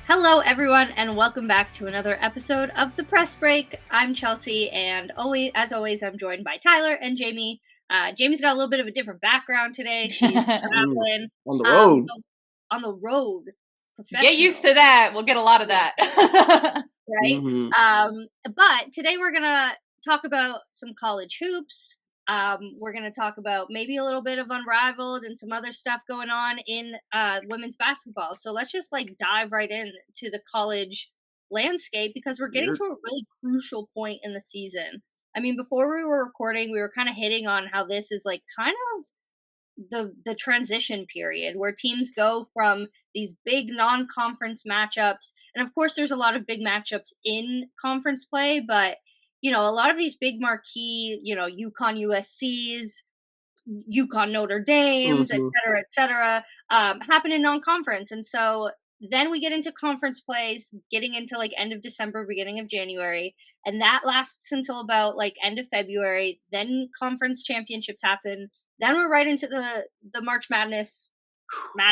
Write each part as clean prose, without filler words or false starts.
Hello, everyone, and welcome back to another episode of The Press Break. I'm Chelsea, and as always, I'm joined by Tyler and Jamie. Jamie's got a little bit of a different background today. She's traveling on the road. On the road. Get used to that. We'll get a lot of that. Right? Mm-hmm. But today we're going to talk about some college hoops. We're going to talk about maybe a little bit of Unrivaled and some other stuff going on in women's basketball. So let's just dive right into the college landscape because we're getting to a really crucial point in the season. I mean, before we were recording, we were kind of hitting on how this is kind of the transition period where teams go from these big non-conference matchups. And of course, there's a lot of big matchups in conference play, but a lot of these big marquee, UConn USCs, UConn Notre Dames, et cetera, happen in non-conference. And so then we get into conference plays, getting into end of December, beginning of January. And that lasts until about end of February. Then conference championships happen. Then we're right into the March Madness. So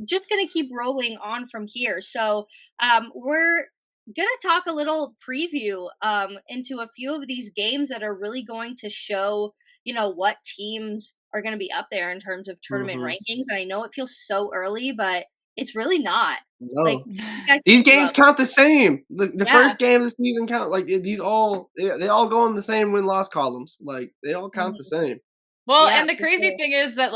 just going to keep rolling on from here. So we're going to talk a little preview into a few of these games that are really going to show, what teams are going to be up there in terms of tournament rankings. And I know it feels so early, but it's really not. No. These games count the same. The first game of the season count. They all go in the same win-loss columns. They all count the same. Well, and the crazy thing is that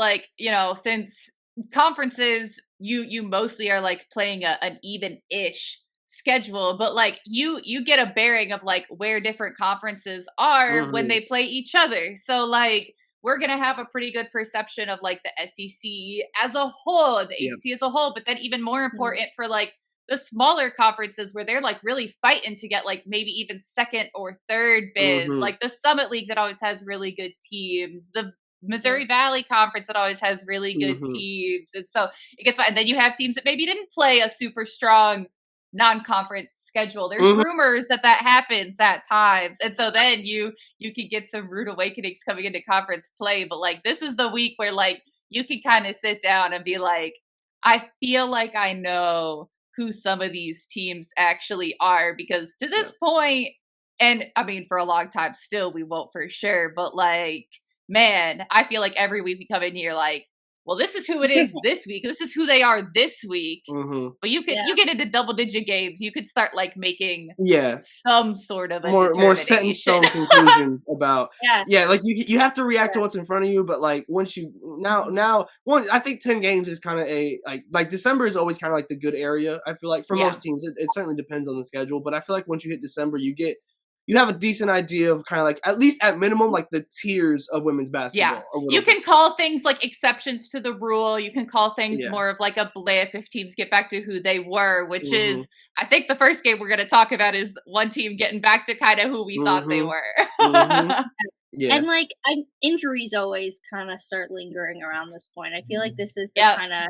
since conferences, you mostly are playing an even-ish schedule, but you get a bearing of where different conferences are when they play each other. So we're going to have a pretty good perception of the SEC as a whole, the ACC as a whole, but then even more important for the smaller conferences where they're really fighting to get maybe even second or third bids, the Summit League that always has really good teams, the Missouri Valley Conference that always has really good teams. And so it gets fun. And then you have teams that maybe didn't play a super strong non-conference schedule. There's rumors that happens at times. And so then you can get some rude awakenings coming into conference play. But this is the week where you can kind of sit down and be I feel like I know who some of these teams actually are, because to this point, and I mean, for a long time still, we won't for sure, but man, I feel every week we come in here well, this is who it is this week. This is who they are this week. But you get into double-digit games. You could start making some sort of a more set in stone conclusions about you have to react to what's in front of you. But once you now I think 10 games is kind of a December is always kind of the good area. I feel for most teams, it certainly depends on the schedule. But I feel once you hit December, you have a decent idea of kind of at least at minimum, the tiers of women's basketball. Yeah. You can call things exceptions to the rule. You can call things more of a blip if teams get back to who they were, which is, I think the first game we're going to talk about is one team getting back to kind of who we thought they were. Yeah. And injuries always kind of start lingering around this point. I feel this is the kind of,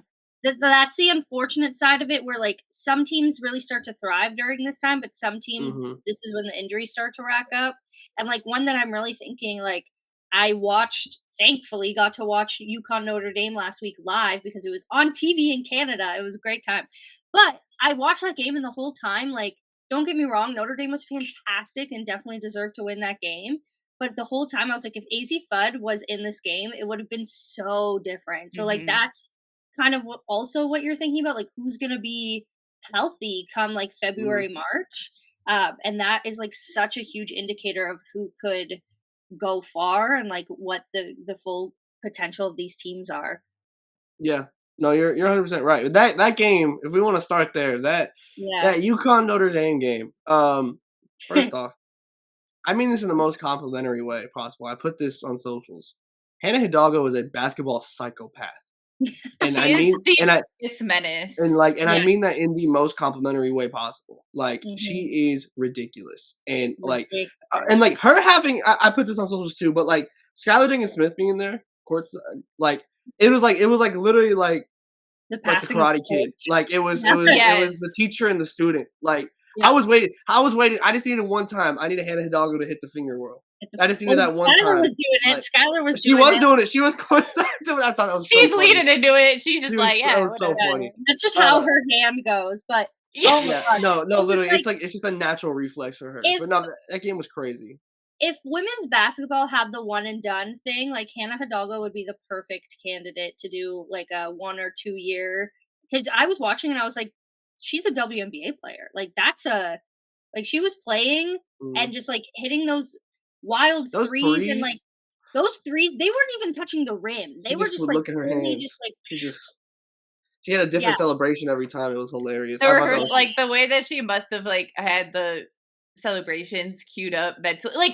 that's the unfortunate side of it, where some teams really start to thrive during this time, but some teams, this is when the injuries start to rack up. And one that I'm really thinking, I thankfully got to watch UConn Notre Dame last week live because it was on TV in Canada. It was a great time. But I watched that game, and the whole time, don't get me wrong, Notre Dame was fantastic and definitely deserved to win that game. But the whole time I was if AZ Fudd was in this game, it would have been so different. So that's kind of what you're thinking about, who's going to be healthy come February, March. And that is such a huge indicator of who could go far and what the full potential of these teams are. Yeah. No, you're 100% right. That game, if we want to start there, that UConn Notre Dame game, first off, I mean this in the most complimentary way possible. I put this on socials. Hannah Hidalgo is a basketball psychopath. And I mean, this menace, and I mean that in the most complimentary way possible. She is ridiculous, and her having. I put this on socials too, but Skylar Jenkins-Smith being there, courts, it was literally the Karate Kid. It was the teacher and the student. I was waiting. I just needed one time. I needed Hannah Hidalgo to hit the finger whirl. I just needed that one Skylar time. was doing it. Skylar was She was doing it. She was I thought that was She's so leading into it. She's just like, yeah, that was so funny. That's just how her hand goes. But no, literally, it's just a natural reflex for her. But no, that game was crazy. If women's basketball had the one and done thing, like Hannah Hidalgo would be the perfect candidate to do like a 1 or 2 year. Because I was watching and I was like, she's a WNBA player. Like she was playing and just like hitting those wild threes and like those threes, they weren't even touching the rim. They were just like look at her hands. Just, like, she had a different celebration every time. It was hilarious. Like the way that she must have like had the celebrations queued up mentally. Like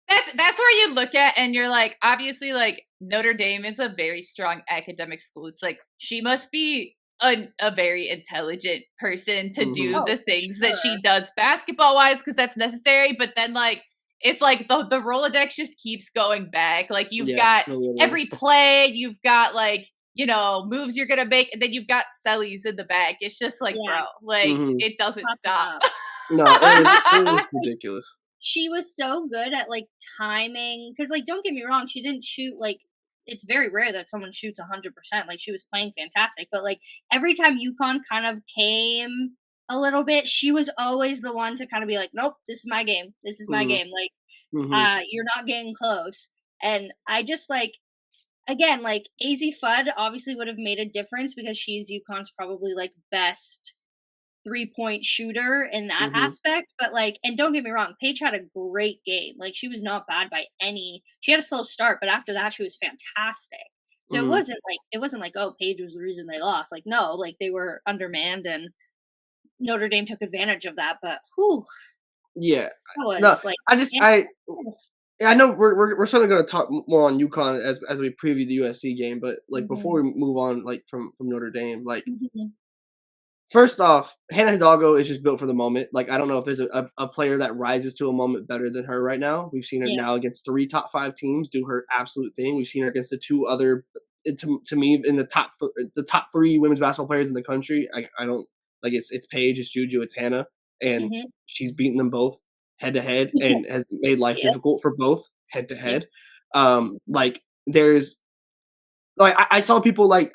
that's where you look at and you're like, obviously, like Notre Dame is a very strong academic school. It's like she must be a very intelligent person to do the things that she does basketball wise, because that's necessary. But then like it's like the Rolodex just keeps going back. Like you've got every play, you've got like, you know, moves you're gonna make, and then you've got sellies in the back. It's just like, bro, like it doesn't stop. No, it was ridiculous. She was so good at like timing, because like don't get me wrong, she didn't shoot like, it's very rare that someone shoots 100%. Like she was playing fantastic, but like every time UConn kind of came a little bit, she was always the one to kind of be like, nope, this is my game. This is my game. Like you're not getting close. And I just like, again, like AZ Fudd obviously would have made a difference because she's UConn's probably like best 3-point shooter in that aspect. But like, and don't get me wrong, Paige had a great game. Like she was not bad by any, she had a slow start, but after that she was fantastic. So it wasn't like, oh, Paige was the reason they lost. Like, no, like they were undermanned and Notre Dame took advantage of that. But I know we're certainly going to talk more on UConn as we preview the USC game, but like before we move on, like from Notre Dame, like first off, Hannah Hidalgo is just built for the moment. Like I don't know if there's a player that rises to a moment better than her right now. We've seen her now against 3 top 5 teams do her absolute thing. We've seen her against the 2 other, to me, in the top 3 women's basketball players in the country. I don't like it's Paige, it's JuJu, it's Hannah, and she's beaten them both head to head and has made life difficult for both head to head. Like there's like I saw people like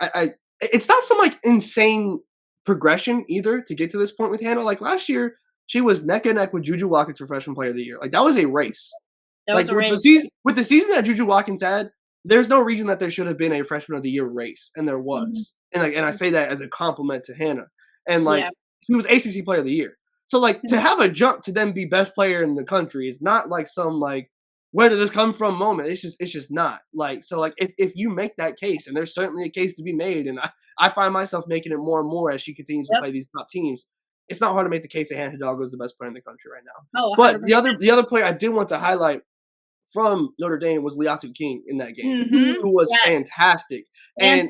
it's not some like insane progression either to get to this point with Hannah. Like last year, she was neck and neck with JuJu Watkins for Freshman Player of the Year. Like that was a race. With the season that JuJu Watkins had, there's no reason that there should have been a Freshman of the Year race, and there was. And I say that as a compliment to Hannah. And like she was ACC Player of the Year. So like to have a jump to then be best player in the country is not like some like where did this come from moment. It's just not like, so like if you make that case, and there's certainly a case to be made, and I find myself making it more and more as she continues to play these top teams. It's not hard to make the case that Hannah Hidalgo is the best player in the country right now. Oh, but the other player I did want to highlight from Notre Dame was Leite King in that game, who was fantastic. And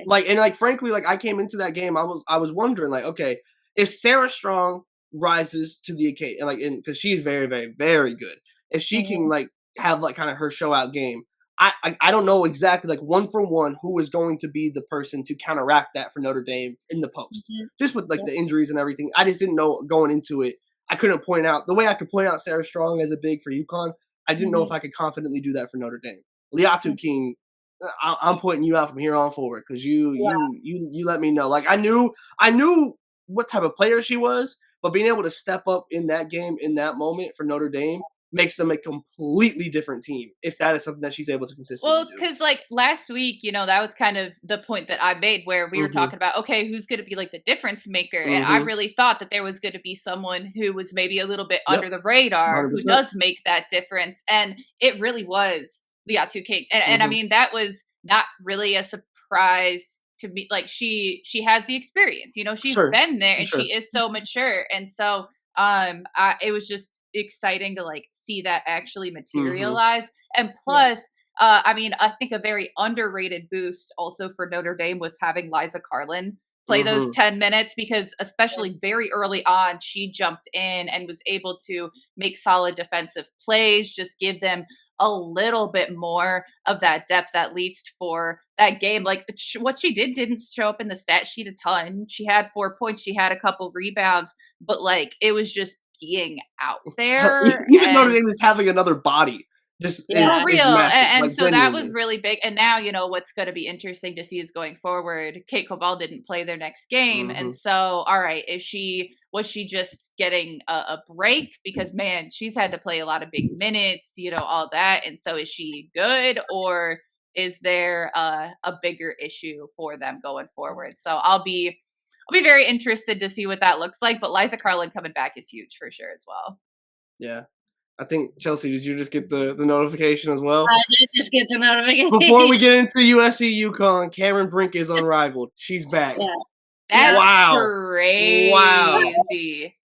like frankly, like I came into that game, I was wondering like, okay, if Sarah Strong rises to the occasion, like, because she's very, very, very good. If she can like have like kind of her show out game, I don't know exactly like 1 for 1 who is going to be the person to counteract that for Notre Dame in the post. Just with like the injuries and everything, I just didn't know going into it. I couldn't point out the way I could point out Sarah Strong as a big for UConn. I didn't know if I could confidently do that for Notre Dame. Leite King, I'm pointing you out from here on forward because you let me know. Like I knew what type of player she was, but being able to step up in that game in that moment for Notre Dame makes them a completely different team if that is something that she's able to consistently do. Because like last week, you know, that was kind of the point that I made where we were talking about, okay, who's going to be like the difference maker? And I really thought that there was going to be someone who was maybe a little bit under the radar 100%. Who does make that difference. And it really was Leite King. And I mean, that was not really a surprise to me. Like she has the experience, you know, she's been there and she is so mature. And so it was just exciting to like see that actually materialize. And plus I mean, I think a very underrated boost also for Notre Dame was having Liza Carlin play those 10 minutes, because especially very early on, she jumped in and was able to make solid defensive plays, just give them a little bit more of that depth, at least for that game. Like what she didn't show up in the stat sheet a ton. She had 4 points, she had a couple rebounds, but like it was just being out there. Even Notre Dame is having another body. Just for real. And like, so that was really big. And now, what's going to be interesting to see is going forward. Kate Koval didn't play their next game. And so, all right, was she just getting a break? Because man, she's had to play a lot of big minutes, all that. And so is she good, or is there a bigger issue for them going forward? So I'll be very interested to see what that looks like. But Liza Carlin coming back is huge for sure as well. Yeah. I think, Chelsea, did you just get the notification as well? I did just get the notification. Before we get into USC UConn, Cameron Brink is unrivaled. She's back. Yeah. That's crazy. Wow.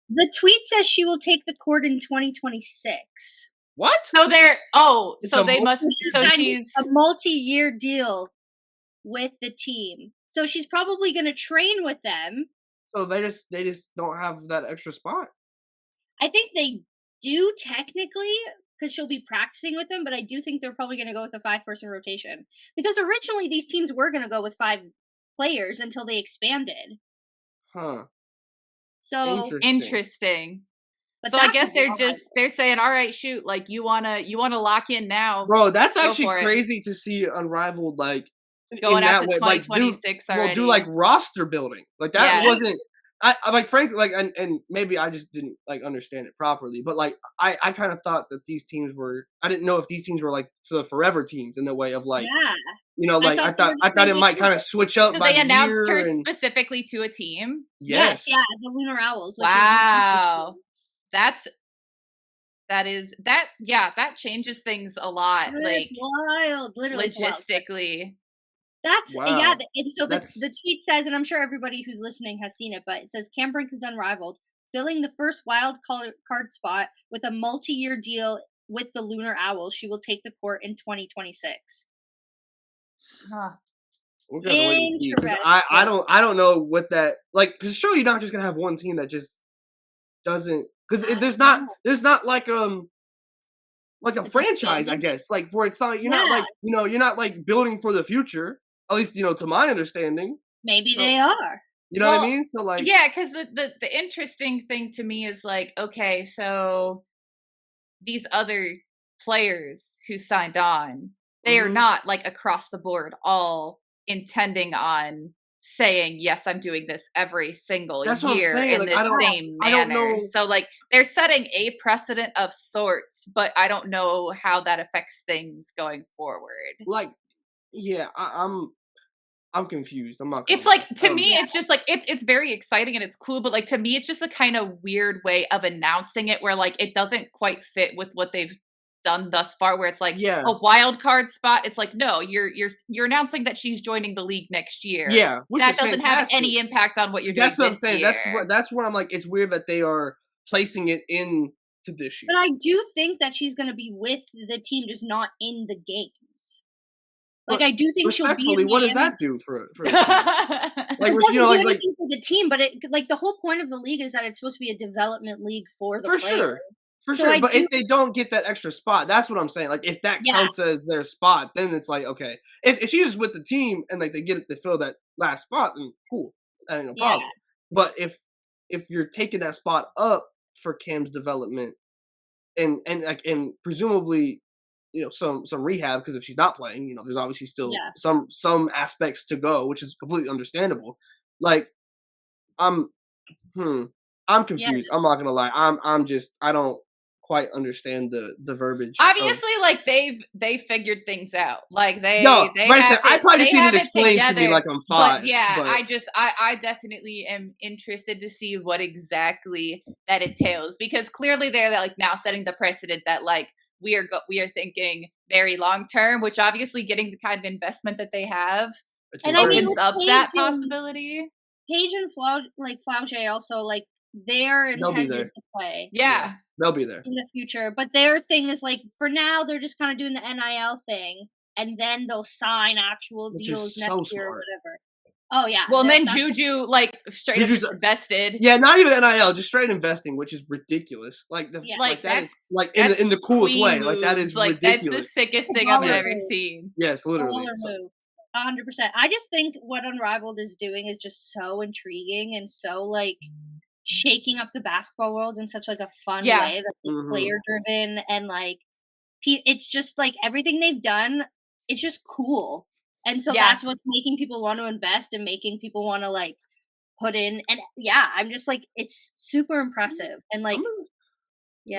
The tweet says she will take the court in 2026. What? So she's a multi-year deal with the team. So she's probably going to train with them. So they just don't have that extra spot. I think they do technically, because she'll be practicing with them, but I do think they're probably going to go with a 5-person rotation, because originally these teams were going to go with 5 players until they expanded. So interesting. But so I guess they're saying, all right, shoot, like you wanna lock in now, bro. That's actually crazy to see Unrivaled like going out to 2026 already. Well, do like roster building, like that wasn't. I like frankly like and maybe I just didn't like understand it properly, but like I kind of thought that these teams were, I didn't know if these teams were like the forever teams in the way of like like I thought it might kind of switch up. So they announced her specifically to a team. Yes, the Lunar Owls. Wow, that changes things a lot. Like wild, literally logistically. Wild. That's and so the tweet says, and I'm sure everybody who's listening has seen it, but it says Cam Brink is unrivaled, filling the first wild card spot with a multi-year deal with the Lunar Owls. She will take the court in 2026. We're gonna wait and see, 'cause I don't know what that like. Because surely you're not just gonna have one team that just doesn't, because there's not like a franchise, I guess. Like for it's not, you're not like you're not like building for the future. At least, to my understanding. Maybe they are. You know what I mean? So like, yeah, because the interesting thing to me is like, okay, so these other players who signed on, they are not like across the board all intending on saying, yes, I'm doing this every single year in like, the same manner. So like they're setting a precedent of sorts, but I don't know how that affects things going forward. Like, yeah, I'm confused. I'm not. It's like, to me, it's just like it's very exciting and it's cool, but like to me, it's just a kind of weird way of announcing it, where like it doesn't quite fit with what they've done thus far. Where it's like a wild card spot. It's like, no, you're announcing that she's joining the league next year. Yeah, which that doesn't have any impact on what you're doing. That's what I'm saying. Year. That's where I'm like, it's weird that they are placing it into this year. But I do think that she's going to be with the team, just not in the games. Like, I do think she'll be. What does that do for like, like for the team? But the whole point of the league is that it's supposed to be a development league for the player. For sure. But if they don't get that extra spot, that's what I'm saying. Like, if that counts as their spot, then it's like, okay. If she's just with the team and like they get it to fill that last spot, then cool, that ain't no problem. But if you're taking that spot up for Cam's development, and presumably, some rehab, because if she's not playing, there's obviously still some aspects to go, which is completely understandable. Like, I'm confused. Yeah. I'm not gonna lie. I don't quite understand the verbiage. Obviously, like they figured things out. Like they I probably just need it explained to me like I'm 5. But yeah, I definitely am interested to see what exactly that entails, because clearly they're like now setting the precedent that like we are thinking very long term, which obviously getting the kind of investment that they have opens up that possibility. Paige and Flauche also, like, they're intended to play. Yeah. They'll be there in the future. But their thing is like, for now, they're just kind of doing the NIL thing, and then they'll sign actual deals next year or whatever. Oh yeah. Well, and then JuJu like straight up invested. Yeah, not even NIL, just straight investing, which is ridiculous. Like that is like in the coolest way. Like that is like ridiculous. that's the sickest thing I've ever seen. Yes, literally. 100%. I just think what Unrivaled is doing is just so intriguing and so like shaking up the basketball world in such like a fun way that's like, player driven, and like it's just like everything they've done, it's just cool. And so that's what's making people want to invest and making people want to like put in. And I'm just like, it's super impressive. And like,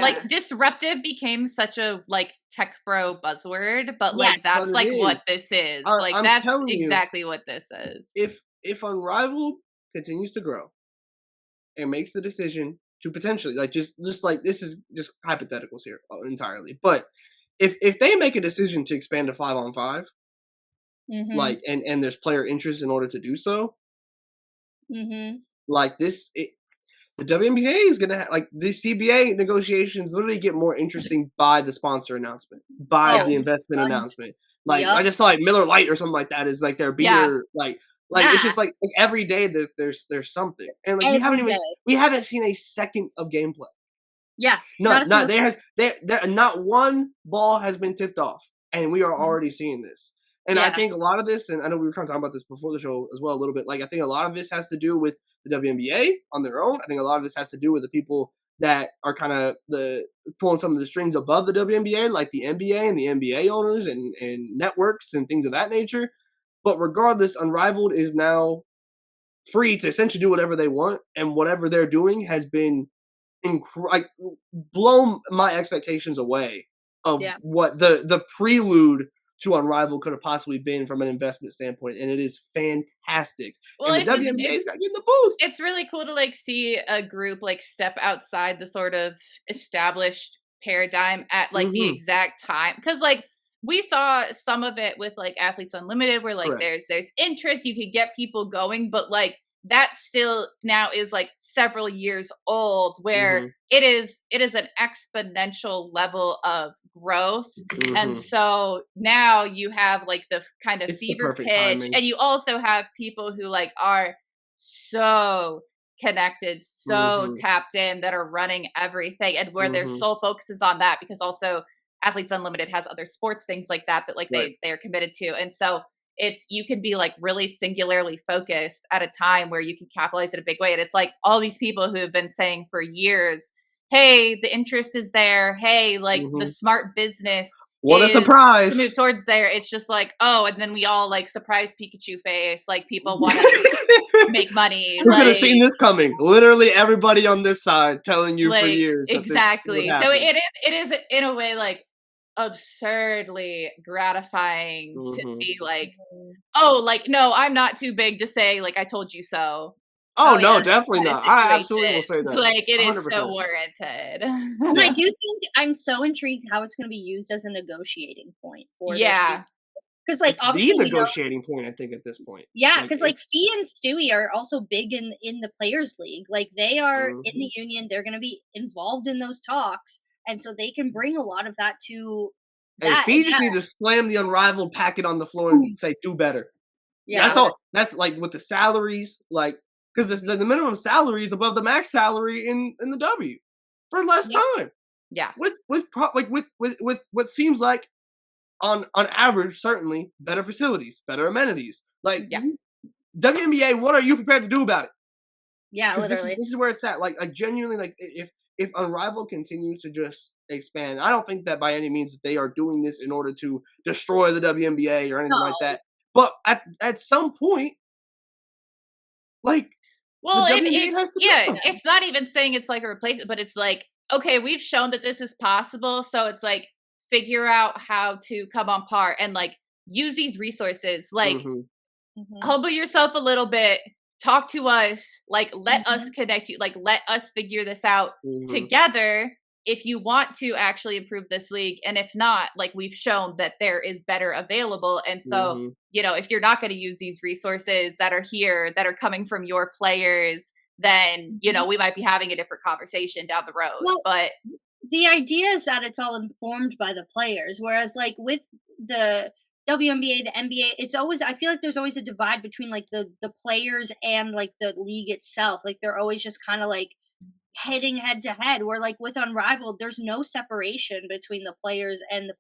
like disruptive became such a like tech bro buzzword, but like that's like what this is. Like that's exactly what this is. If Unrivaled continues to grow and makes the decision to potentially like just like, this is just hypotheticals here entirely, but if they make a decision to expand to 5-on-5, like and there's player interest in order to do so, like this, the WNBA is gonna like the CBA negotiations literally get more interesting by the sponsor announcement, by the investment announcement. Like I just saw like Miller Lite or something like that is like their beer, like it's just like every day that there's something, and like we haven't seen a second of gameplay. Yeah, not one ball has been tipped off, and we are already seeing this. And I think a lot of this, and I know we were kind of talking about this before the show as well a little bit, like I think a lot of this has to do with the WNBA on their own. I think a lot of this has to do with the people that are kind of pulling some of the strings above the WNBA, like the NBA and the NBA owners and networks and things of that nature. But regardless, Unrivaled is now free to essentially do whatever they want, and whatever they're doing has been blown my expectations away of what the prelude to Unrivaled could have possibly been from an investment standpoint, and it is fantastic. Well, and the WNBA's got to get in the booth. It's really cool to like see a group like step outside the sort of established paradigm at like the exact time, because like we saw some of it with like Athletes Unlimited, where like there's interest, you could get people going, but like that still now is like several years old, where it is an exponential level of growth. And so now you have like the kind of fever pitch timing. And you also have people who like are so connected, so tapped in, that are running everything, and where their sole focus is on that, because also Athletes Unlimited has other sports things like that like they're committed to. And so you can be like really singularly focused at a time where you can capitalize in a big way. And it's like all these people who have been saying for years, hey, the interest is there. Hey, like the smart business. What a surprise. To move towards there. It's just like, oh, and then we all like surprise Pikachu face. Like people want to make money. Who could have seen this coming? Literally everybody on this side telling you for years. Exactly. So it is in a way like absurdly gratifying to see like, oh, like, no, I'm not too big to say like I told you so. Oh no, definitely not. I absolutely will say that. Like it 100%. Is so warranted. And I do think I'm so intrigued how it's going to be used as a negotiating point for this. Because like obviously the negotiating point, I think, at this point. Yeah, because like Fee and Stewie are also big in the Players League. Like they are in the union. They're going to be involved in those talks. And so they can bring a lot of that to that. Fee just need to slam the Unrivaled packet on the floor and say, do better. Yeah. That's all. That's like with the salaries, like, because the minimum salary is above the max salary in the W for less time. Yeah. With what seems like on average, certainly better facilities, better amenities. Like WNBA, what are you prepared to do about it? Yeah, literally. This is where it's at. Like genuinely, like if Unrivaled continues to just expand, I don't think that by any means that they are doing this in order to destroy the WNBA or anything like that. But at some point, like, well, it's not even saying it's like a replacement, but it's like, okay, we've shown that this is possible, so it's like figure out how to come on par and like use these resources, like humble yourself a little bit. Talk to us, like let us connect you, like let us figure this out together if you want to actually improve this league. And if not, like we've shown that there is better available. And so, you know, if you're not going to use these resources that are here, that are coming from your players, then, you know, we might be having a different conversation down the road. Well, but the idea is that it's all informed by the players. Whereas like with the WNBA, the NBA, it's always, I feel like there's always a divide between like the players and like the league itself. Like they're always just kind of like heading head to head, where like with Unrivaled, there's no separation between the players and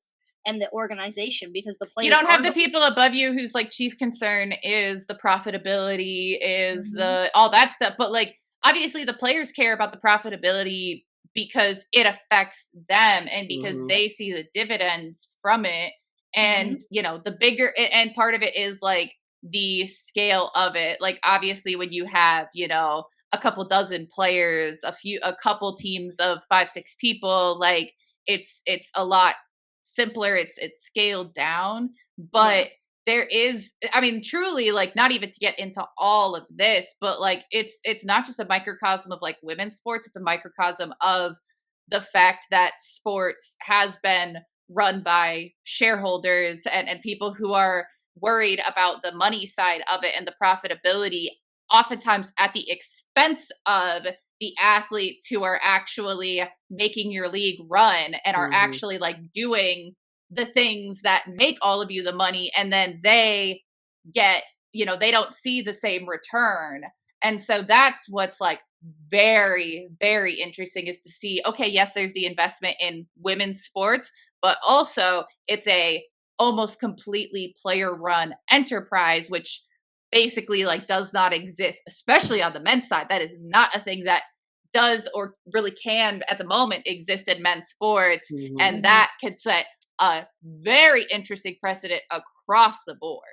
the organization, because the players, you don't have the people above you whose like chief concern is the profitability, is the all that stuff. But like obviously the players care about the profitability because it affects them and because they see the dividends from it. And you know, the bigger and part of it is like the scale of it. Like obviously when you have, you know, a couple dozen players, a couple teams of 5-6 people, like it's a lot simpler, it's scaled down. But there is, I mean, truly, like, not even to get into all of this, but like it's not just a microcosm of like women's sports, it's a microcosm of the fact that sports has been run by shareholders and people who are worried about the money side of it and the profitability, oftentimes at the expense of the athletes who are actually making your league run and are actually like doing the things that make all of you the money, and then they get, you know, they don't see the same return. And so that's what's like very, very interesting, is to see, okay, yes, there's the investment in women's sports, but also it's a almost completely player run enterprise, which basically like does not exist, especially on the men's side. That is not a thing that does or really can at the moment exist in men's sports. And that could set a very interesting precedent across the board.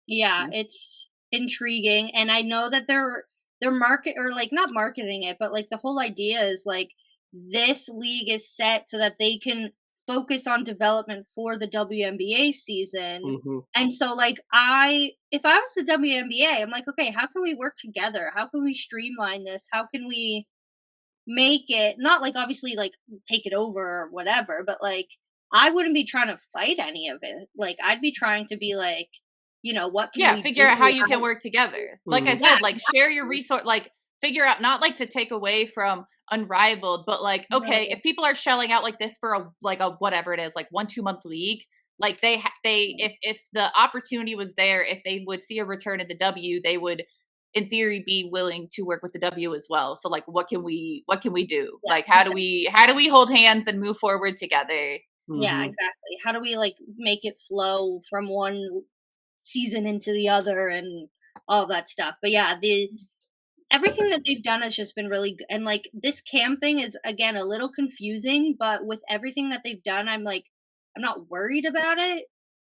Yeah, it's intriguing. And I know that they're market, or like not marketing it, but like the whole idea is like this league is set so that they can focus on development for the WNBA season. And so like if I was the WNBA, I'm like, okay, how can we work together? How can we streamline this? How can we make it not like obviously like take it over or whatever, but like I wouldn't be trying to fight any of it. Like I'd be trying to be like, you know, what can we figure do? out how you can work together. Like I said, like share your resource, like figure out, not like to take away from Unrivaled, but like, okay, if people are shelling out like this for a whatever it is, like 1-2 month league, like if the opportunity was there, if they would see a return in the W, they would in theory be willing to work with the W as well. So like what can we do? Like how do we hold hands and move forward together? Yeah, exactly. How do we like make it flow from one season into the other and all that stuff? But yeah, everything that they've done has just been really good. And like this cam thing is again a little confusing, but with everything that they've done, I'm not worried about it.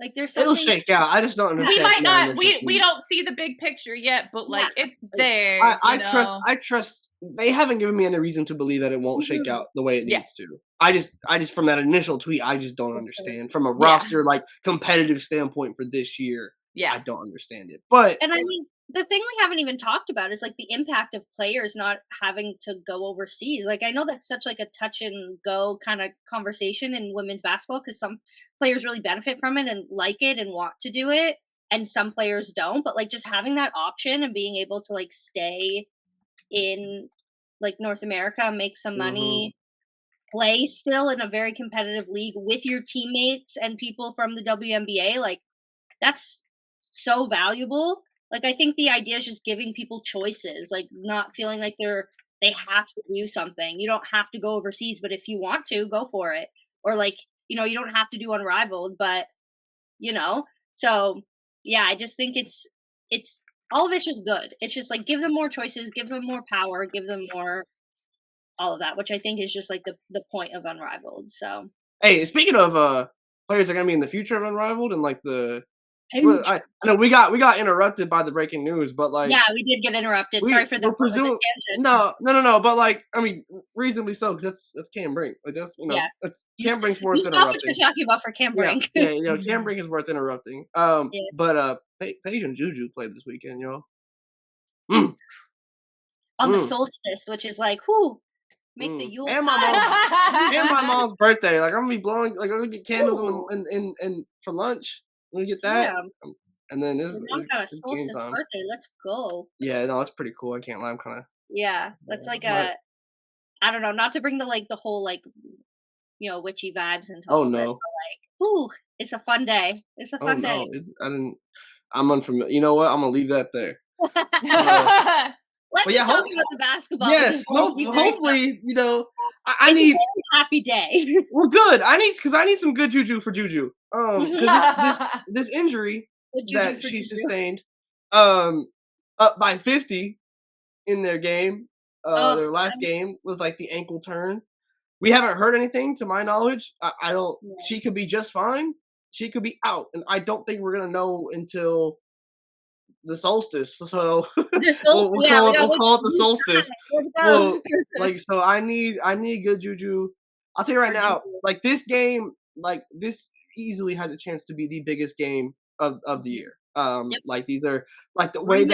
Like there's something, it'll shake out. I just don't understand. We might not. We don't see the big picture yet, but like it's there. I trust. They haven't given me any reason to believe that it won't shake out the way it needs to. I just from that initial tweet, I just don't understand from a roster like competitive standpoint for this year. I don't understand it. But and I mean, the thing we haven't even talked about is like the impact of players not having to go overseas. Like I know that's such like a touch and go kind of conversation in women's basketball, because some players really benefit from it and like it and want to do it, and some players don't. But like just having that option and being able to like stay in like North America, make some money, play still in a very competitive league with your teammates and people from the WNBA, like that's so valuable. Like I think the idea is just giving people choices, like not feeling like they have to do something. You don't have to go overseas, but if you want to, go for it. Or like, you know, you don't have to do Unrivaled, but you know. So yeah, I just think it's all of it's just good. It's just like give them more choices, give them more power, give them more all of that, which I think is just like the point of Unrivaled. So hey, speaking of players that are gonna be in the future of Unrivaled and like the Paige. I know we got interrupted by the breaking news, but like yeah, we did get interrupted. Sorry for the tangent. No, but like I mean, reasonably so, because that's Cam Brink. Like that's that's Cam Brink's worth interrupting. Stop what you're talking about for Cam Brink. Yeah, Cam Brink is worth interrupting. But Paige and JuJu played this weekend, y'all. On the solstice, which is like, whoo, make the Yule and my mom's birthday. Like I'm gonna be blowing, like I'm gonna get candles in for lunch. We get that, and then this got a solstice birthday. Let's go. Yeah, no, that's pretty cool. I can't lie. I'm kind of that's like I don't know, not to bring the whole like witchy vibes into all this, but like ooh, it's a fun day. It's a Oh fun day. no, I'm unfamiliar. You know what? I'm gonna leave that there. Uh, Let's yeah, just talk about the basketball. yes. Hopefully, I it's need. a very happy day. Well, good. I need some good juju for JuJu. Because this injury that she sustained, up by 50 in their game, their last game with like the ankle turn. We haven't heard anything to my knowledge. I don't. Yeah. She could be just fine. She could be out, and I don't think we're gonna know until the solstice. So we'll call it the solstice. Well, so I need good juju. I'll tell you right now, like this game, like this easily has a chance to be the biggest game of the year. Like these are like the way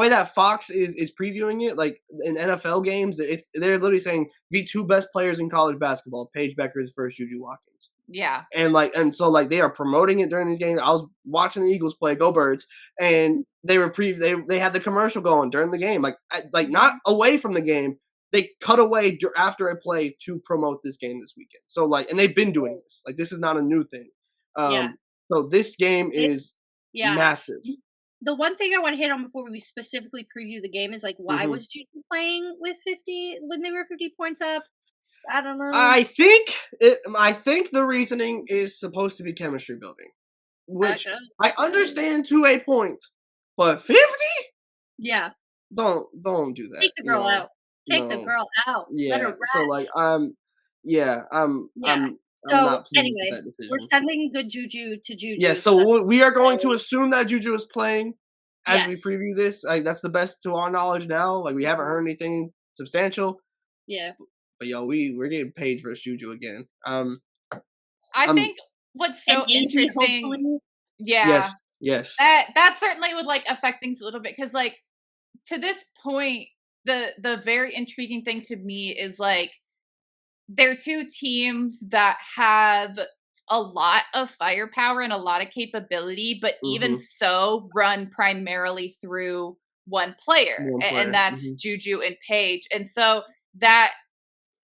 that Fox is previewing it, like in NFL games, they're literally saying the two best players in college basketball, Paige Bueckers versus JuJu Watkins. Yeah. And so they are promoting it during these games. I was watching the Eagles play, go Birds, and they had the commercial going during the game, not away from the game. They cut away after a play to promote this game this weekend. So and they've been doing this. Like this is not a new thing. So this game is massive. The one thing I want to hit on before we specifically preview the game is why was JuJu playing with 50 when they were 50 points up? I don't know. I think the reasoning is supposed to be chemistry building, which I understand to a point, but 50? Yeah. Don't do that. Take the girl out. Take the girl out. Yeah. Let her rest. So I'm not pleased with that decision. We're sending good JuJu to JuJu. Yeah, so we are going to assume that JuJu is playing as we preview this. That's the best to our knowledge now. Like we haven't heard anything substantial. Yeah. But we're getting Paige versus JuJu again. I think what's so interesting. Yeah. Yes. That certainly would affect things a little bit because to this point, the very intriguing thing to me is they're two teams that have a lot of firepower and a lot of capability, but even so run primarily through one player. And that's JuJu and Paige. And so that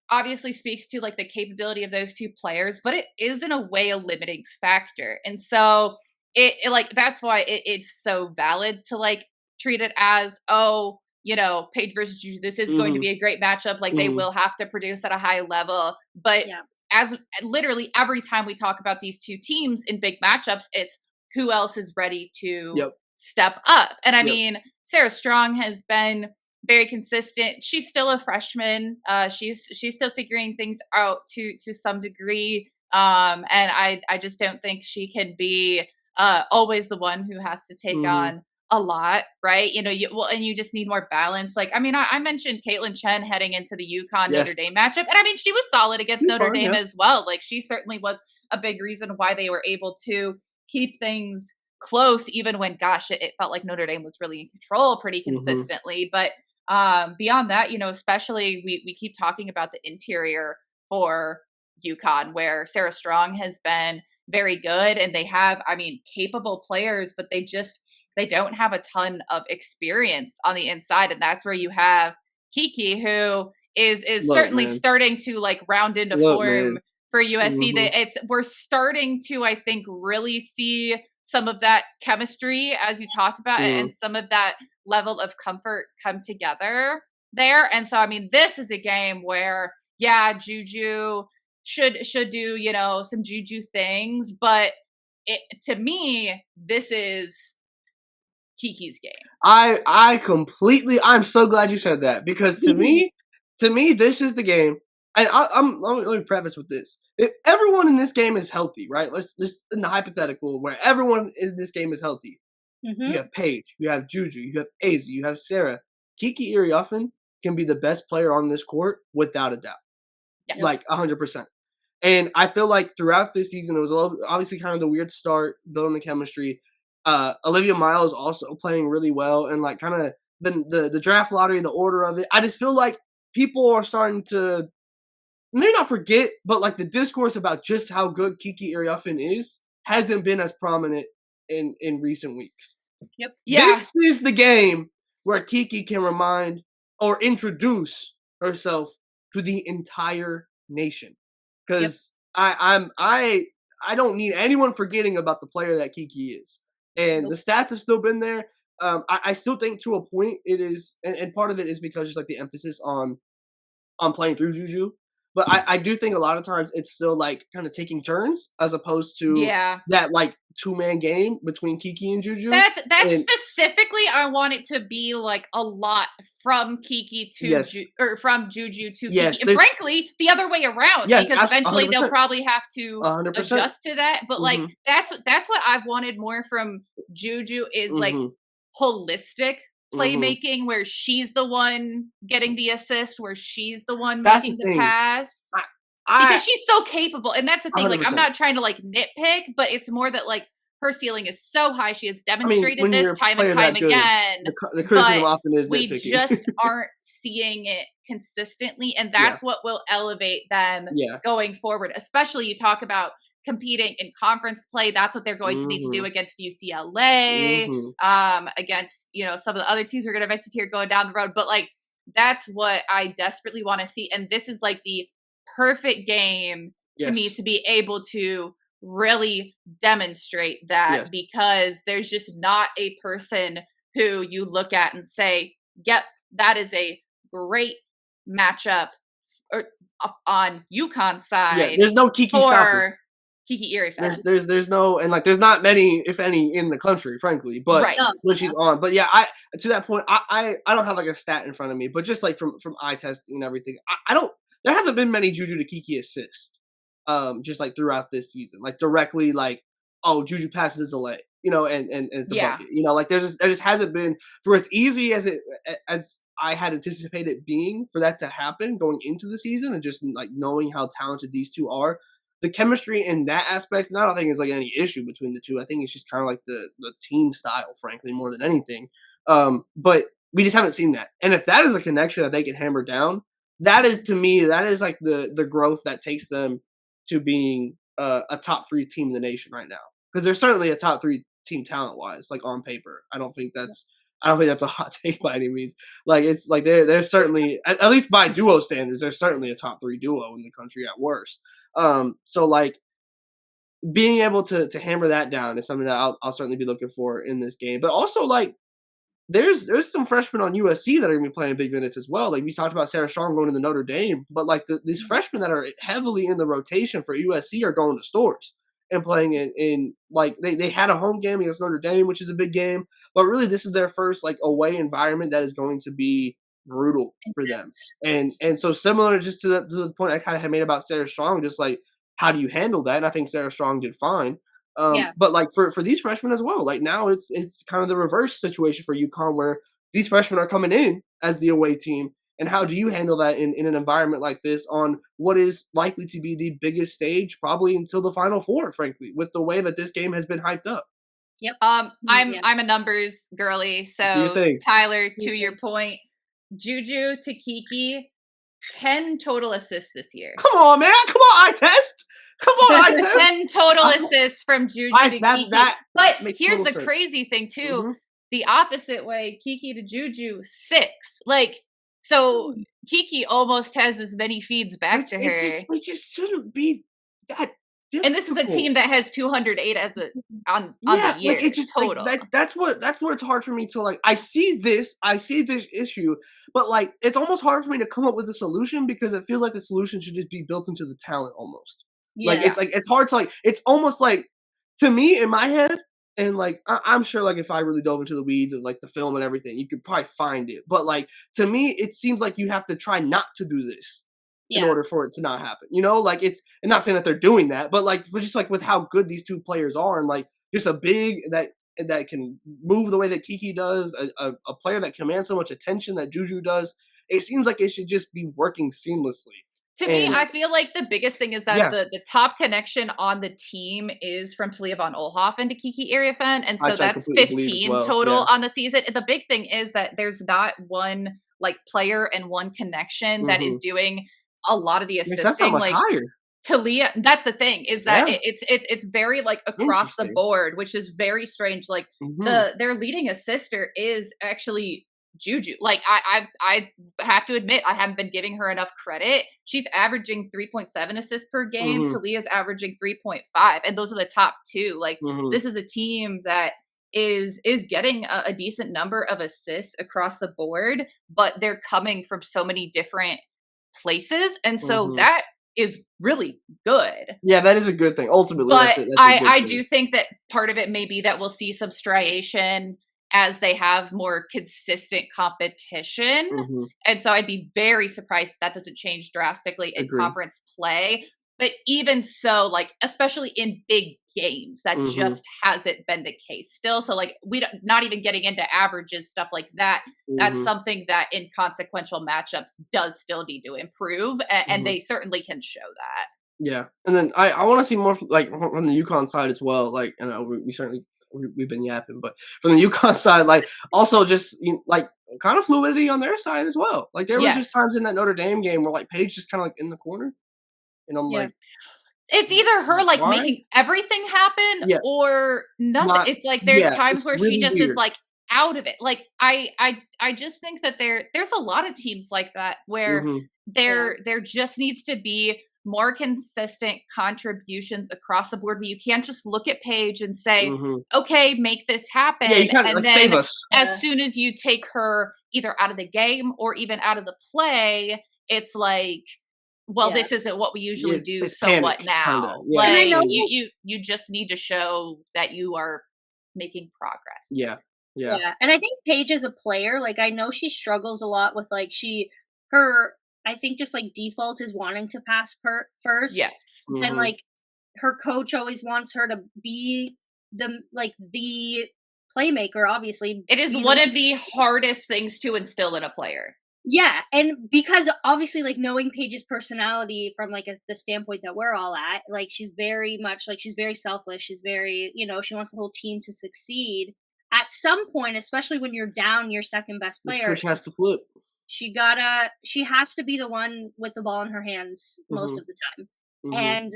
obviously speaks to the capability of those two players, but it is in a way a limiting factor. And so it that's why it's so valid to treat it as, Paige versus JuJu, this is going to be a great matchup. They will have to produce at a high level. But as literally every time we talk about these two teams in big matchups, it's who else is ready to step up. And I mean, Sarah Strong has been very consistent. She's still a freshman. She's still figuring things out to some degree. And I just don't think she can be always the one who has to take on a lot, right? And you just need more balance. I mentioned Caitlin Chen heading into the UConn Notre Dame matchup, and I mean, she was solid against Notre Dame as well. She certainly was a big reason why they were able to keep things close, even when, it felt like Notre Dame was really in control pretty consistently. But beyond that, especially we keep talking about the interior for UConn, where Sarah Strong has been very good, and they have, capable players, but they don't have a ton of experience on the inside. And that's where you have Kiki, who is certainly starting to round into form for USC. We're starting to, I think, really see some of that chemistry, as you talked about, and some of that level of comfort come together there. And so, this is a game where, JuJu should do, some JuJu things, but to me, this is Kiki's game. I'm so glad you said that, because to me, this is the game. And let me preface with this. If everyone in this game is healthy, right? Let's just, in the hypothetical where everyone in this game is healthy. You have Paige, you have JuJu, you have Azy, you have Sarah. Kiki Iriafen can be the best player on this court without a doubt. Yeah. 100%. And I feel like throughout this season, it was obviously kind of the weird start, building the chemistry. Olivia Miles also playing really well, and kind of the draft lottery, the order of it. I just feel like people are starting to maybe not forget, but the discourse about just how good Kiki Iriafen is hasn't been as prominent in recent weeks. Yep. Yeah. This is the game where Kiki can remind or introduce herself to the entire nation. Because I I don't need anyone forgetting about the player that Kiki is. And the stats have still been there. I still think to a point it is, and part of it is because just like the emphasis on playing through JuJu. But I do think a lot of times it's still like kind of taking turns as opposed to that like 2-man game between Kiki and JuJu. That's specifically I want it to be like a lot from Kiki to or from JuJu to Kiki. And frankly, the other way around because eventually 100%. They'll probably have to 100%. Adjust to that. But like that's what I've wanted more from JuJu is like holistic playmaking where she's the one getting the assist, where she's the one making the pass. Because she's so capable. And that's the thing. 100%. Like, I'm not trying to like nitpick, but it's more that like her ceiling is so high. She has demonstrated this time and time again. The criticism often is we nitpicking. just aren't seeing it consistently. And that's what will elevate them going forward. Especially you talk about competing in conference play. That's what they're going to need to do against UCLA, against, you know, some of the other teams we're going to mention here going down the road. But like, that's what I desperately want to see. And this is like the perfect game to me to be able to really demonstrate that because there's just not a person who you look at and say, yep, that is a great matchup on UConn's side. Yeah, there's no Kiki stopper. Kiki Erie fans. There's no, and like there's not many, if any, in the country, frankly. But when she's on, but yeah, I to that point, I don't have like a stat in front of me, but just like from eye testing and everything, I don't. There hasn't been many JuJu to Kiki assists, just like throughout this season, like directly like, oh, JuJu passes a lay, you know, and it's a bucket, you know, like there just hasn't been for as easy as I had anticipated it being for that to happen going into the season and just like knowing how talented these two are. The chemistry in that aspect, I don't think is like any issue between the two. I think it's just kind of like the team style, frankly, more than anything. But we just haven't seen that. And if that is a connection that they can hammer down, that is to me, that is like the growth that takes them to being a top 3 team in the nation right now. Because they're certainly a top 3 team talent wise, like on paper. I don't think that's a hot take by any means. Like it's like they're certainly at least by duo standards, they're certainly a top 3 duo in the country at worst. So like being able to hammer that down is something that I'll certainly be looking for in this game. But also like there's some freshmen on USC that are gonna be playing big minutes as well. Like we talked about Sarah Strong going to the Notre Dame, but like these freshmen that are heavily in the rotation for USC are going to Stores and playing in like they had a home game against Notre Dame, which is a big game, but really this is their first like away environment that is going to be brutal for them. And so similar just to the point I kind of had made about Sarah Strong, just like how do you handle that? And I think Sarah Strong did fine. But like for these freshmen as well, like now it's kind of the reverse situation for UConn where these freshmen are coming in as the away team. And how do you handle that in an environment like this on what is likely to be the biggest stage probably until the Final Four, frankly, with the way that this game has been hyped up? Yep. I'm a numbers girly. So Tyler, to your point, JuJu to Kiki, 10 total assists this year. Come on, man. Come on, eye test. Come on, eye test. 10 total assists from JuJu to Kiki. But here's the crazy thing, too. The opposite way, Kiki to JuJu, 6. Like, so Kiki almost has as many feeds back to her. It just shouldn't be that difficult. And this is a team that has 208 as on the year. Like it just total. Like, that's what it's hard for me to like. I see this issue, but like it's almost hard for me to come up with a solution because it feels like the solution should just be built into the talent almost. Yeah. Like it's hard to like. It's almost like to me in my head. And, like, I'm sure, like, if I really dove into the weeds of, like, the film and everything, you could probably find it. But, like, to me, it seems like you have to try not to do this in order for it to not happen. You know? Like, it's – and not saying that they're doing that, but, like, just, like, with how good these two players are and, like, just a big that can move the way that Kiki does, a player that commands so much attention that JuJu does, it seems like it should just be working seamlessly. To me, I feel like the biggest thing is that the top connection on the team is from Talia von Oelhoffen to Kiki Iriafen, and so that's 15 total on the season. The big thing is that there's not one like player and one connection that is doing a lot of the assisting. That's so much like higher. Talia, that's the thing is that it's very like across the board, which is very strange. Like their leading assister is actually JuJu. Like I have to admit, I haven't been giving her enough credit. She's averaging 3.7 assists per game. Talia's averaging 3.5, and those are the top two. Like this is a team that is getting a decent number of assists across the board, but they're coming from so many different places, and so that is really good. Yeah, that is a good thing. Ultimately, but that's I do think that part of it may be that we'll see some striation as they have more consistent competition. And so I'd be very surprised if that doesn't change drastically in conference play. But even so, like, especially in big games, that just hasn't been the case still. So, like, not even getting into averages, stuff like that. That's something that in consequential matchups does still need to improve. And they certainly can show that. Yeah. And then I want to see more, like, from the UConn side as well. Like, you know, we certainly, we've been yapping, but from the UConn side, like, also just, like, kind of fluidity on their side as well. Like, there was just times in that Notre Dame game where, like, Paige just kind of, like, in the corner. And I'm like, it's either her like making everything happen or nothing. It's like there's times where really she just is like out of it. Like I just think that there's a lot of teams like that where there just needs to be more consistent contributions across the board. But you can't just look at Paige and say, okay, make this happen. Yeah, you can't, and like, then save us. As soon as you take her either out of the game or even out of the play, it's like, well, this isn't what we usually do. So panic, what now? Yeah. Like, I know you just need to show that you are making progress. Yeah. And I think Paige as a player, like, I know she struggles a lot with, like, I think just like default is wanting to pass first. Yes. And like her coach always wants her to be the playmaker, obviously. It is one of the hardest things to instill in a player. Yeah, and because obviously, like, knowing Paige's personality from, like, the standpoint that we're all at, like, she's very much, like, she's very selfish, she's very, she wants the whole team to succeed. At some point, especially when you're down your second best player, this switch has to flip. She has to be the one with the ball in her hands most of the time. And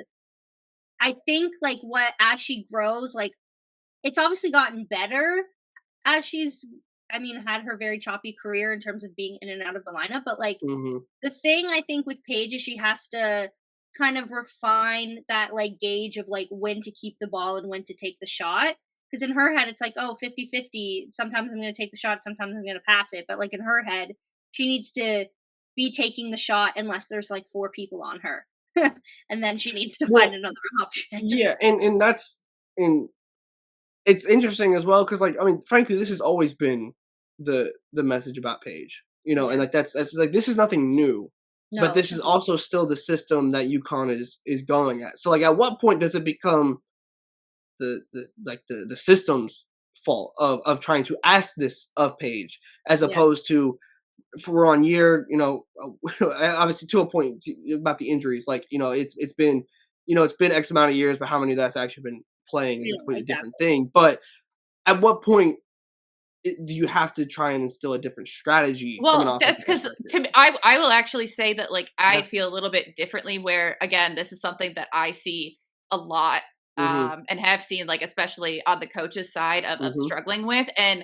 I think, like, as she grows, like, it's obviously gotten better as she's had her very choppy career in terms of being in and out of the lineup, but like the thing I think with Paige is she has to kind of refine that, like, gauge of, like, when to keep the ball and when to take the shot. Because in her head, it's like, oh, 50-50. Sometimes I'm going to take the shot, sometimes I'm going to pass it. But, like, in her head, she needs to be taking the shot unless there's, like, 4 people on her. And then she needs to find another option. Yeah, and that's, it's interesting as well, because, like, frankly, this has always been the message about Paige, and like that's like, this is nothing new, but this is also still the system that UConn is going at. So, like, at what point does it become the system's fault of trying to ask this of Paige, as opposed to, if we're on year, obviously to a point about the injuries, like, it's been X amount of years, but how many that's actually been playing is a completely different thing. But at what point do you have to try and instill a different strategy? Well, that's because I will actually say that, like, I feel a little bit differently, where, again, this is something that I see a lot and have seen, like, especially on the coach's side of struggling with. And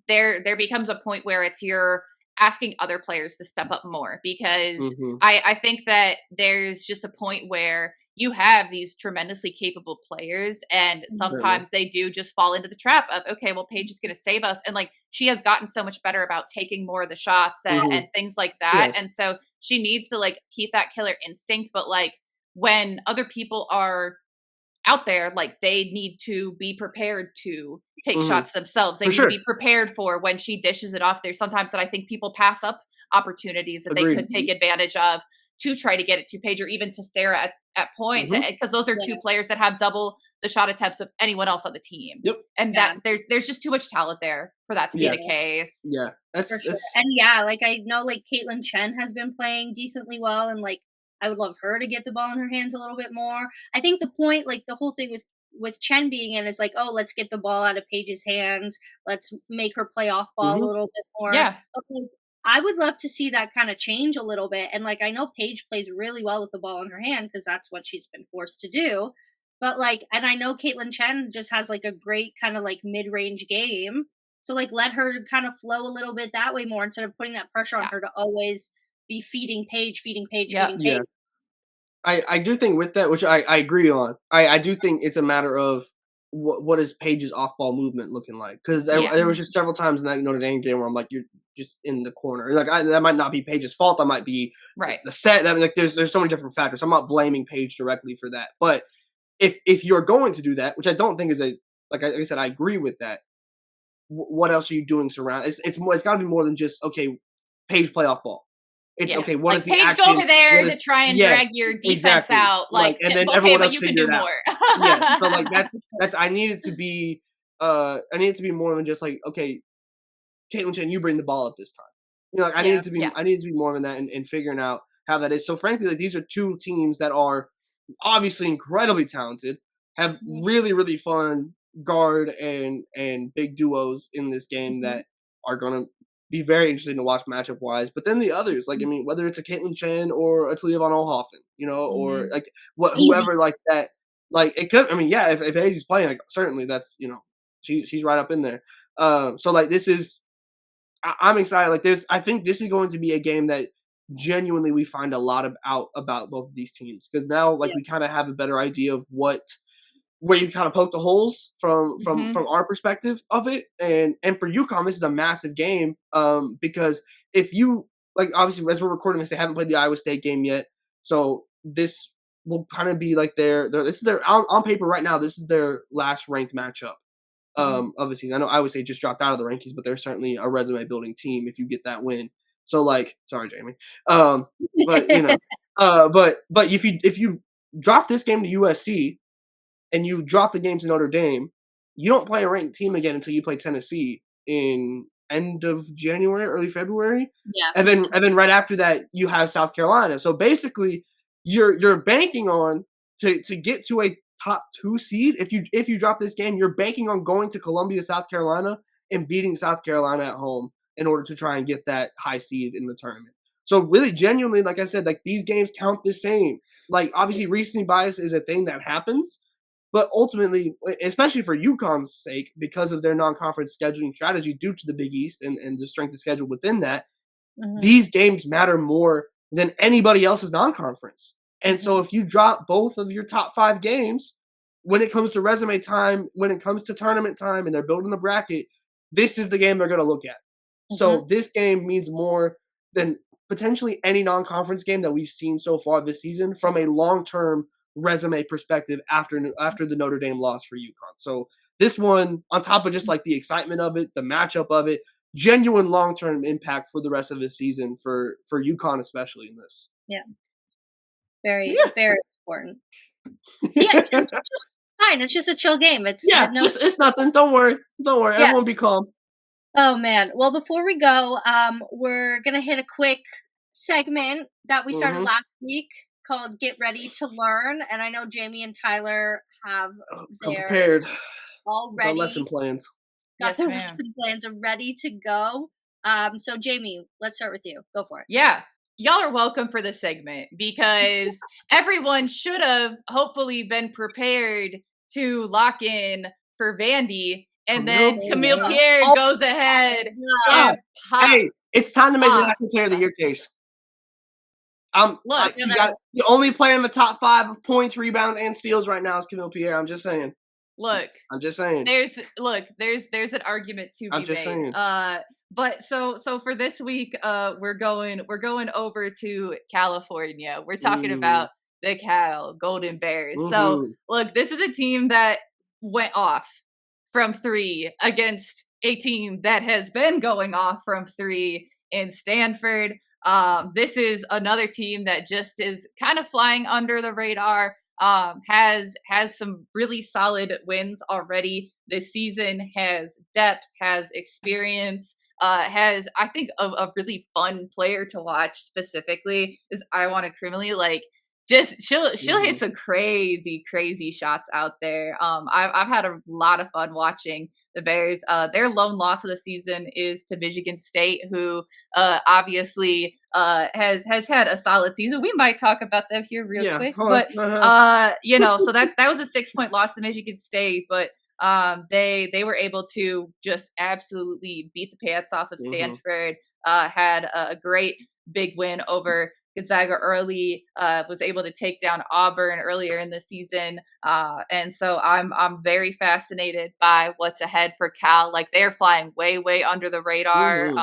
there becomes a point where you're asking other players to step up more, because I think that there's just a point where you have these tremendously capable players, and sometimes they do just fall into the trap of, okay, well, Paige is going to save us. And, like, she has gotten so much better about taking more of the shots and things like that. And so she needs to, like, keep that killer instinct. But, like, when other people are out there, like, they need to be prepared to take shots themselves. They need to be prepared for when she dishes it off. There's sometimes that I think people pass up opportunities that they could take advantage of to try to get it to Paige, or even to Sarah at points, because those are 2 players that have double the shot attempts of anyone else on the team. And that there's just too much talent there for that to be the case. Yeah, that's for sure. And like, I know, like, Caitlin Chen has been playing decently well, and, like, I would love her to get the ball in her hands a little bit more. I think the point, like, the whole thing with Chen being in is like, oh, let's get the ball out of Paige's hands. Let's make her play off ball a little bit more. Yeah. But, like, I would love to see that kind of change a little bit. And, like, I know Paige plays really well with the ball in her hand because that's what she's been forced to do. But, like, and I know Caitlin Chen just has, like, a great kind of, like, mid-range game. So like let her kind of flow a little bit that way more instead of putting that pressure on her to always be feeding Paige. Yeah. I do think with that, which I agree on. I do think it's a matter of what is Paige's off-ball movement looking like? Because there was just several times in that Notre Dame game where I'm like, you're just in the corner. Like that might not be Paige's fault. That might be the set. That like there's so many different factors. I'm not blaming Paige directly for that. But if you're going to do that, which I don't think is like I said, I agree with that. What else are you doing surround? It's got to be more than just okay, Paige play off ball. It's okay. What like is the Paige action? Go over there to try and drag your defense out, like, and then everyone else figure it out. Yeah, so like that's I need it to be more than just like okay, Caitlin Chen, you bring the ball up this time. You know, like, I need it to be more than that and figuring out how that is. So frankly, like these are two teams that are obviously incredibly talented, have really really fun guard and big duos in this game that are gonna be very interesting to watch matchup wise. But then the others, like I mean, whether it's a Caitlin Chen or a Talia von Oelhoffen, you know, or like whoever like that, like it could. I mean, yeah, if Hazie's playing, like certainly that's she's right up in there. So like this is, I'm excited. Like I think this is going to be a game that genuinely we find a lot about both of these teams because now like we kind of have a better idea of where you kind of poke the holes from our perspective of it. And for UConn, this is a massive game because if you, like obviously as we're recording this, they haven't played the Iowa State game yet. So this will kind of be like this is their on paper right now, this is their last ranked matchup of the season. I know Iowa State just dropped out of the rankings, but they're certainly a resume building team if you get that win. So like, sorry, Jamie. But you know, but if you drop this game to USC, and you drop the game to Notre Dame, you don't play a ranked team again until you play Tennessee in end of January, early February. Yeah. And then right after that, you have South Carolina. So basically, you're banking on to get to a top 2 seed. If you drop this game, you're banking on going to Columbia, South Carolina, and beating South Carolina at home in order to try and get that high seed in the tournament. So really, genuinely, like I said, like these games count the same. Like obviously, recency bias is a thing that happens. But ultimately, especially for UConn's sake, because of their non-conference scheduling strategy due to the Big East and the strength of schedule within that, these games matter more than anybody else's non-conference. And so if you drop both of your top 5 games, when it comes to resume time, when it comes to tournament time, and they're building the bracket, this is the game they're going to look at. So this game means more than potentially any non-conference game that we've seen so far this season from a long-term resume perspective after the Notre Dame loss for UConn. So this one, on top of just like the excitement of it, the matchup of it, genuine long-term impact for the rest of the season for UConn, especially in this. Yeah. Very important. Yeah, it's just fine. It's just a chill game. It's nothing. Don't worry. Yeah. Everyone be calm. Oh man. Well, before we go, we're gonna hit a quick segment that we started last week called Get Ready to Learn. And I know Jamie and Tyler have their prepared already. The lesson plans. Lesson plans are ready to go. So Jamie, let's start with you. Go for it. Yeah. Y'all are welcome for this segment because everyone should have hopefully been prepared to lock in for Vandy. And then Camille Pierre goes ahead. Hey, it's time to make the National Player of the Year case. The only player in the top 5 of points, rebounds, and steals right now is Camille Pierre. I'm just saying. I'm just saying. There's an argument to be made. I'm just saying. But so for this week, we're going over to California. We're talking about the Cal Golden Bears. So look, this is a team that went off from 3 against a team that has been going off from 3 in Stanford. This is another team that just is kind of flying under the radar. Has some really solid wins already this season, has depth, has experience, has, I think, a really fun player to watch specifically is Iwana Criminally. Like, just she'll hit some crazy shots out there. I've had a lot of fun watching the Bears. Their lone loss of the season is to Michigan State, who obviously has had a solid season. We might talk about them here real quick, but so that was a 6-point loss to Michigan State. But They were able to just absolutely beat the pants off of Stanford. Had a great big win over Gonzaga early, was able to take down Auburn earlier in the season. And so I'm very fascinated by what's ahead for Cal. Like, they're flying way, way under the radar.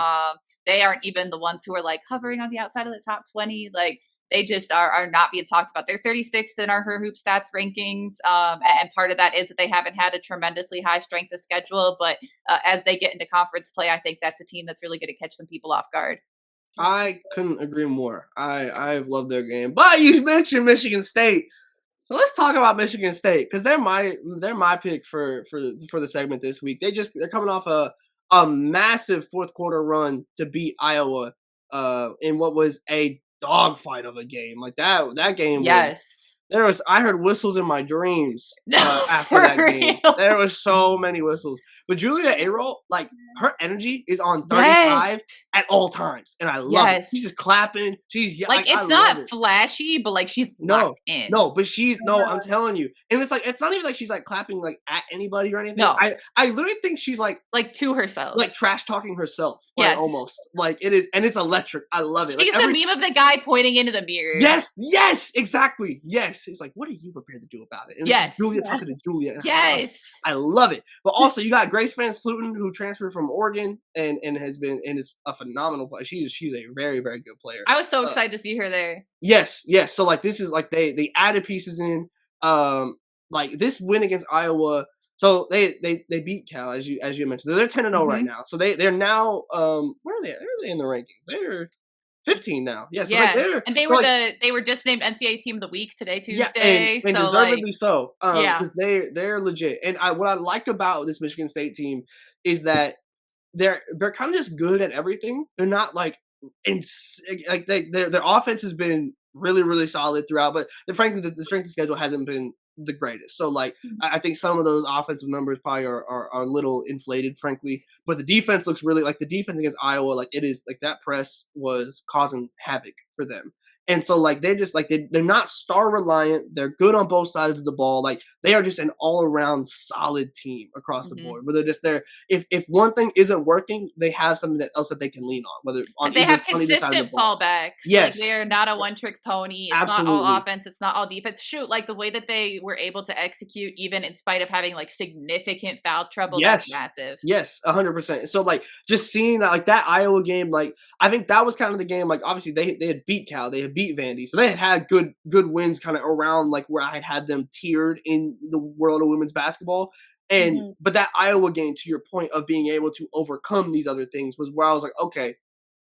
They aren't even the ones who are like hovering on the outside of the top 20. Like, they just are not being talked about. They're 36th in our Her Hoop Stats rankings. And part of that is that they haven't had a tremendously high strength of schedule. But as they get into conference play, I think that's a team that's really going to catch some people off guard. I couldn't agree more. I love their game. But you mentioned Michigan State. So let's talk about Michigan State, because they're my pick for the segment this week. They're coming off a massive fourth quarter run to beat Iowa in what was a dogfight of a game. Like that game I heard whistles in my dreams after that game. There was so many whistles. But Julia Ayroll, like, her energy is on 35 at all times, and I love it. She's just clapping. She's like it's not flashy, but like she's locked in. But I'm telling you, and it's like it's not even like she's like clapping like at anybody or anything. No, I literally think she's like to herself, like trash talking herself. Like, almost like it is, and it's electric. I love it. She's the meme of the guy pointing into the mirror. Yes, exactly. Yes, it's like, what are you prepared to do about it? And Julia talking to Julia. I love it. But also, you got Grace Van Sluten, who transferred from Oregon and is a phenomenal player. She's a very, very good player. I was so excited to see her there. Yes. So like, this is like they added pieces in. Like this win against Iowa. So they beat Cal, as you mentioned. So they're 10-0 right now. So they're now where are they? Where are they in the rankings? They're 15 now. Yeah, so and they were just named NCAA Team of the Week today, Tuesday. And so deservedly so. Because they're legit. And what I like about this Michigan State team is that they're kind of just good at everything. They're not like their offense has been really, really solid throughout, but frankly the strength of schedule hasn't been the greatest. So like I think some of those offensive numbers probably are a little inflated, frankly. But the defense looks really like the defense against Iowa, like it is like that press was causing havoc for them. And so like they're just like they're not star reliant. They're good on both sides of the ball. Like they are just an all around solid team across the board. Where they're just there. If one thing isn't working, they have something else that they can lean on. Whether they have consistent fallbacks. Yes, like they're not a one trick pony. It's not all offense. It's not all defense. Shoot, like the way that they were able to execute, even in spite of having like significant foul trouble. That's massive. Yes, 100%. So like just seeing that, like that Iowa game, like I think that was kind of the game. Like obviously they had beat Cal, they had beat Vandy, so they had good wins kind of around like where I had them tiered in the world of women's basketball. And but that Iowa game, to your point of being able to overcome these other things, was where I was like, okay,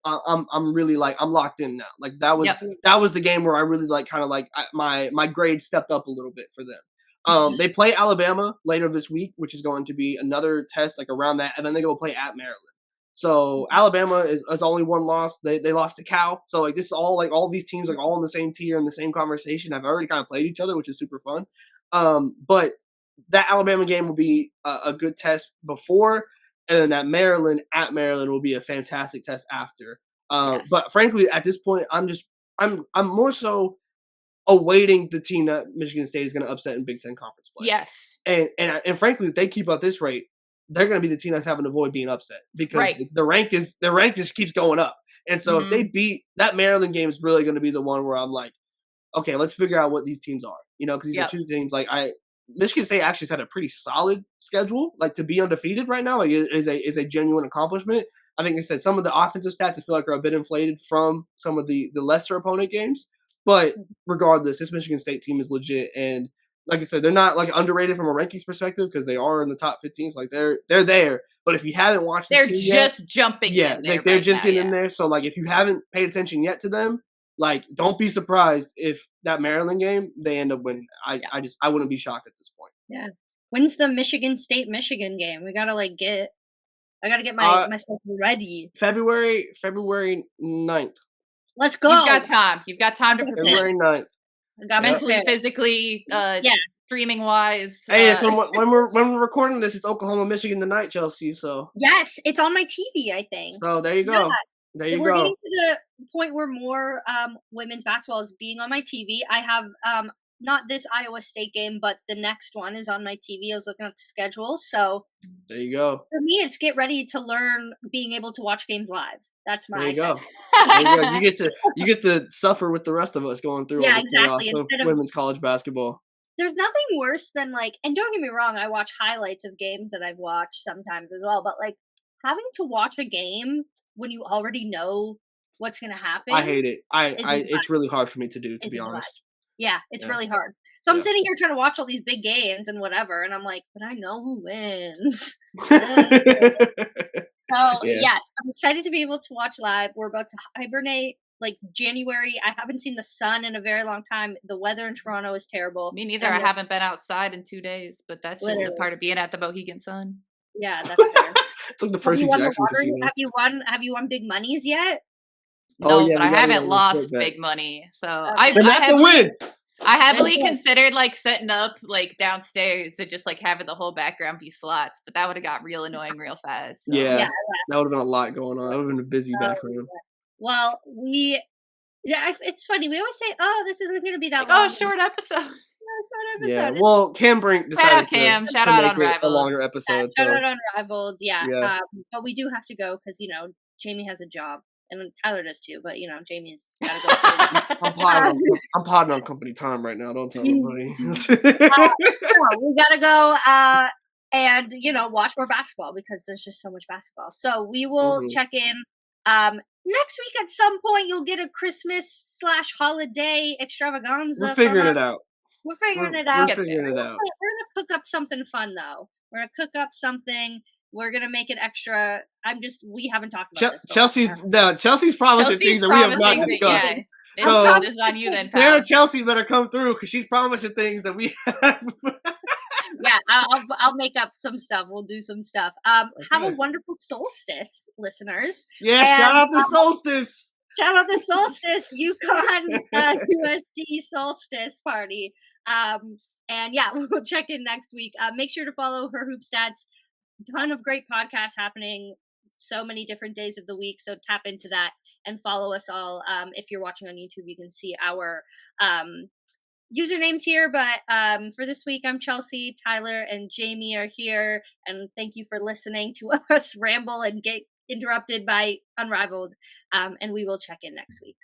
I'm really like I'm locked in now. Like that was the game where I really like kind of like my grade stepped up a little bit for them. They play Alabama later this week, which is going to be another test like around that, and then they go play at Maryland. So Alabama is only one loss. They lost to Cal. So like this is all like all these teams like all in the same tier in the same conversation. Have already kind of played each other, which is super fun. But that Alabama game will be a good test before, and then that Maryland at Maryland will be a fantastic test after. But frankly, at this point, I'm more so awaiting the team that Michigan State is going to upset in Big Ten conference play. Yes, and frankly, if they keep up this rate, they're going to be the team that's having to avoid being upset because the rank just keeps going up. And so if they beat that Maryland game, is really going to be the one where I'm like, okay, let's figure out what these teams are. Because these are two teams. Like Michigan State actually has had a pretty solid schedule. Like to be undefeated right now, like is a genuine accomplishment. I think I said some of the offensive stats I feel like are a bit inflated from some of the lesser opponent games. But regardless, this Michigan State team is legit, and like I said, they're not like underrated from a rankings perspective because they are in the top 15. So like they're there. But if you haven't watched, they're just jumping. Yeah, like they're just getting in there. So like if you haven't paid attention yet to them, like don't be surprised if that Maryland game they end up winning. I wouldn't be shocked at this point. Yeah, when's the Michigan State Michigan game? I gotta get myself ready. February 9th. Let's go. You've got time to prepare. February 9th. Mentally, physically, streaming wise. Hey, when we're recording this, it's Oklahoma, Michigan tonight, Chelsea. So yes, it's on my TV, I think. So there you go. Yeah. There you We're go. getting to the point where more women's basketball is being on my TV. I have not this Iowa State game, but the next one is on my TV. I was looking at the schedule. So there you go. For me, it's get ready to learn being able to watch games live. That's my There you go. There you go. You get to suffer with the rest of us going through all the exactly. chaos of women's college basketball. There's nothing worse than and don't get me wrong, I watch highlights of games that I've watched sometimes as well, but having to watch a game when you already know what's going to happen. I hate it. It's really hard for me to do, to be honest. Yeah, it's really hard. So I'm sitting here trying to watch all these big games and whatever, and I'm like, but I know who wins. So yes, I'm excited to be able to watch live. We're about to hibernate. January, I haven't seen the sun in a very long time. The weather in Toronto is terrible. Me neither. I haven't been outside in 2 days, but that's just a part of being at the Mohegan Sun. Yeah, that's fair. It's like the Percy Jackson casino. Have you won big monies yet? No, but I haven't lost big money. So that's a win. I heavily considered setting up downstairs and just having the whole background be slots, but that would have got real annoying real fast. So. Yeah, that would have been a lot going on. That would have been a busy background. Well, it's funny. We always say, "Oh, this isn't going to be that long." Oh, short episode. Yeah, well, Cam Brink decided shout out Unrivaled. A longer episode. Shout out Unrivaled, but we do have to go because Jamie has a job, and Tyler does too. But Jamie's got to go. I'm podding on company time right now. Don't tell nobody. We gotta go and watch more basketball because there's just so much basketball. So we will check in. Next week at some point you'll get a Christmas/holiday extravaganza. We're figuring it out. We're figuring it out. We're gonna cook up something fun though. We're gonna cook up something. We're gonna make it extra. We haven't talked about this. Chelsea's promising things that we have not discussed. Yeah. So this is on you then, pal. Chelsea better come through because she's promising things that we have. Yeah, I'll make up some stuff. We'll do some stuff. Have a wonderful solstice, listeners. Yeah, shout out the solstice. Shout out the solstice, UConn USC solstice party. And we'll check in next week. Make sure to follow Her Hoop Stats. Ton of great podcasts happening so many different days of the week. So tap into that and follow us all. If you're watching on YouTube, you can see our usernames here. But for this week, I'm Chelsea, Tyler, and Jamie are here. And thank you for listening to us ramble and get interrupted by Unrivaled. And we will check in next week.